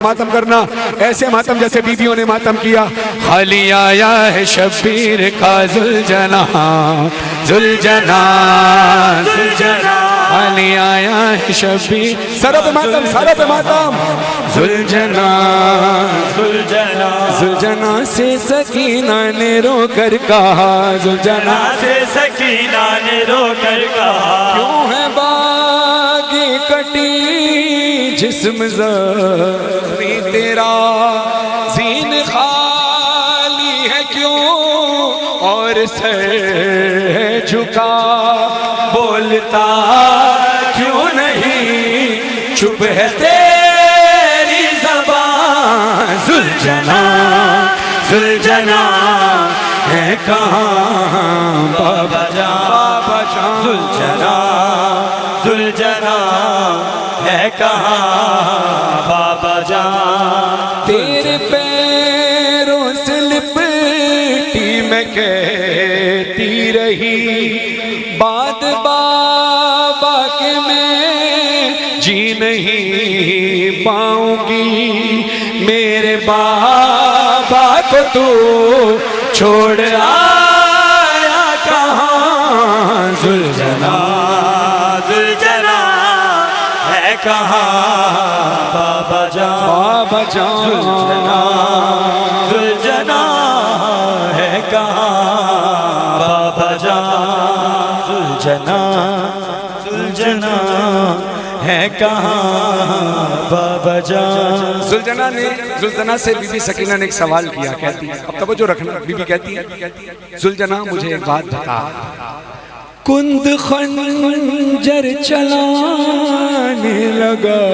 ماتم کرنا ایسے ماتم جیسے بیویوں نے ماتم کیا. خالی آیا ہے شبیر کا ذوالجناح ذوالجناح ذوالجناح خالی آیا ہے شبیر سارا پہ ماتم سارا پہ ماتم ذوالجناح ذوالجناح ذوالجناح سے سکینہ نے رو کر کہا ذوالجناح سے سکینہ نے رو کر کہا کیوں ہے باغی کٹی جسم زخمی تیرا زین خالی ہے کیوں اور سر ہے جھکا بولتا کیوں نہیں چپ ہے تیری زبان ذوالجناح ذوالجناح ہے کہاں بابا جان ذوالجناح ذوالجناح ہے کہاں بابا جان تیرے پیروں سے لپٹی میں کہتی رہی بات بابا کے میں جی نہیں پاؤں گی میرے بابا کو تو چھوڑ آیا کہاں ذوالجناح ذوالجناح ہے کہاں بابا جان ذوالجناح ذوالجناح ہے کہاں بابا جان ذوالجناح ذوالجناح ہے کہاں بابا جان. ذوالجناح سے بی بی سکینہ نے ایک سوال کیا. کہتی ہے اب توجہ رکھنا. بی بی کہتی ہے ذوالجناح مجھے ایک بات بتا کند خنجر چلانے لگا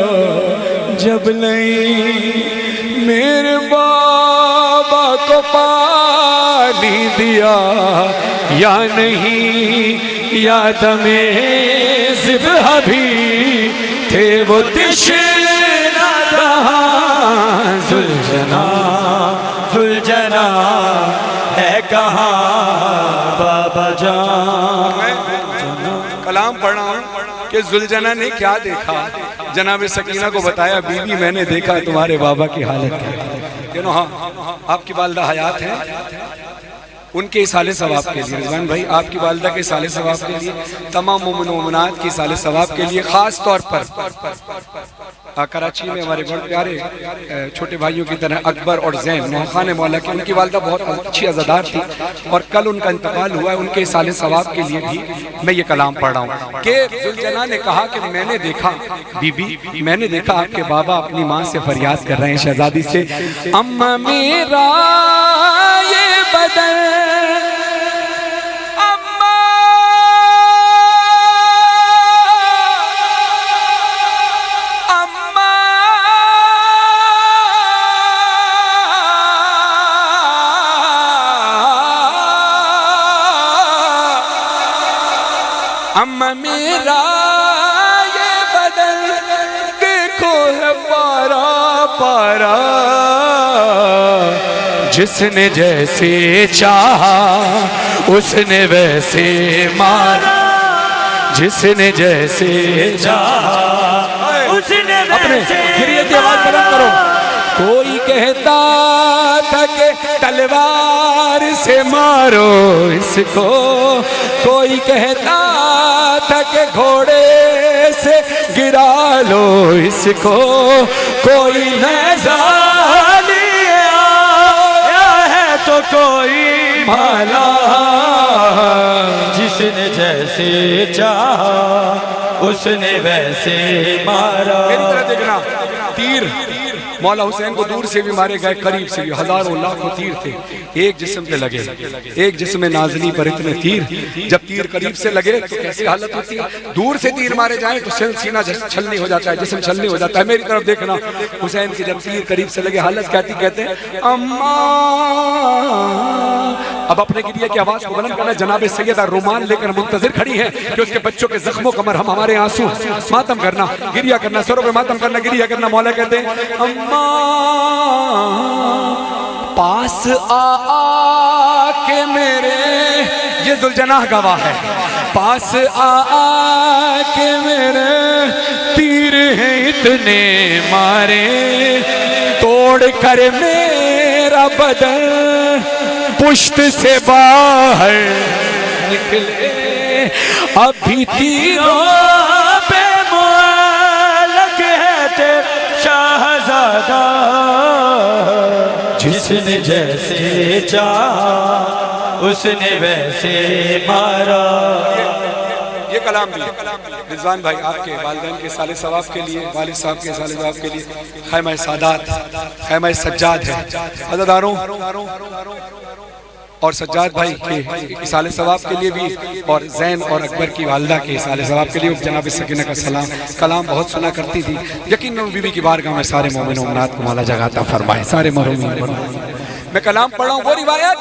جب نہیں میرے بابا کو پانی دیا یا نہیں یا تمہیں ذبح بھی تھے وہ تشنہ رہا ذوالجناح ذوالجناح ہے کہاں بابا جان. کلام پڑھا کہ ذوالجناح نے کیا دیکھا. جناب سکینہ کو بتایا بی بی میں نے دیکھا تمہارے بابا کی حالت ہے. ہاں آپ کی والدہ حیات ہے ان کے اصالِ ثواب کے لیے. رضوان بھائی آپ کی والدہ کے اصالِ ثواب کے لیے تمام مومن و مومنات کی اصالِ ثواب کے لیے خاص طور پر کراچی میں ہمارے بڑے پیارے چھوٹے بھائیوں کی طرح اکبر اور زین نوخان مولا کی ان کی والدہ بہت اچھی عزادار تھی اور کل ان کا انتقال ہوا ہے. ان کے اصالِ ثواب کے لیے بھی میں یہ کلام پڑھ رہا ہوں کہ ذوالجناح نے کہا کہ میں نے دیکھا بی بی میں نے دیکھا آپ کے بابا اپنی ماں سے فریاد کر رہے ہیں شہزادی سے اماں میرا یہ بدن اماں میرا یہ بدن دیکھو ہے پارا پارا جس نے جیسے چاہا اس نے ویسے مارا جس نے جیسے چاہا اس نے ویسے گریت آواز بلند کرو. کوئی کہتا تھا کہ تلوار سے مارو اس کو کوئی کہتا تھا کہ گھوڑے سے گرا لو اس کو کوئی نیزہ لے آیا ہے تو کوئی بھالا جس نے جیسے چاہا اس نے ویسے مارا. میری طرح دیکھنا تیر مولا حسین کو دور سے بھی مارے گئے قریب سے بھی ہزاروں لاکھوں تیر تھے ایک جسم پہ لگے ایک جسم نازلی پر اتنے تیر جب تیر قریب سے لگے تو کیسی حالت ہوتی ہے. دور سے تیر مارے جائیں تو سینہ چھلنی ہو جاتا ہے جسم چھلنی ہو جاتا ہے. میری طرف دیکھنا حسین کی جب تیر قریب سے لگے حالت کہتے ہیں اماں. اب اپنے گریہ کی آواز کو بلند کرنا. جناب سیدہ رومان لے کر منتظر کھڑی ہے کہ اس کے بچوں کے زخموں کا مرہم ہمارے آنسو ماتم کرنا گریہ کرنا سروں پہ ماتم کرنا گریہ کرنا. مولا کہتے ہیں اماں پاس آ کے میرے یہ ذوالجناح گواہ ہے پاس آ کے میرے تیر ہیں اتنے مارے توڑ کر میرا بدن پشت سے باہر نکلے ابھی تیروں پہ معلق ہے تیرا شہزادہ جس نے جیسے چاہا اس نے ویسے مارا. یہ کلام بھی رضوان بھائی آپ کے والدین کے سال ثواب کے لیے، والد صاحب کے سال ثواب کے لیے خیمہ سادات خیمہ سجاد ہے. عزاداروں اور سجاد بھائی کے سال ثواب کے لیے بھی اور زین اور اکبر کی والدہ کے سال ثواب کے لیے جناب سکینہ کا سلام. کلام بہت سنا کرتی تھی. یقیناً بی بی کی بارگاہ میں سارے مومن و مومنات کو مولا جگہ عطا فرمائے. سارے مرحومین میں کلام پڑھا ہوں وہ روایت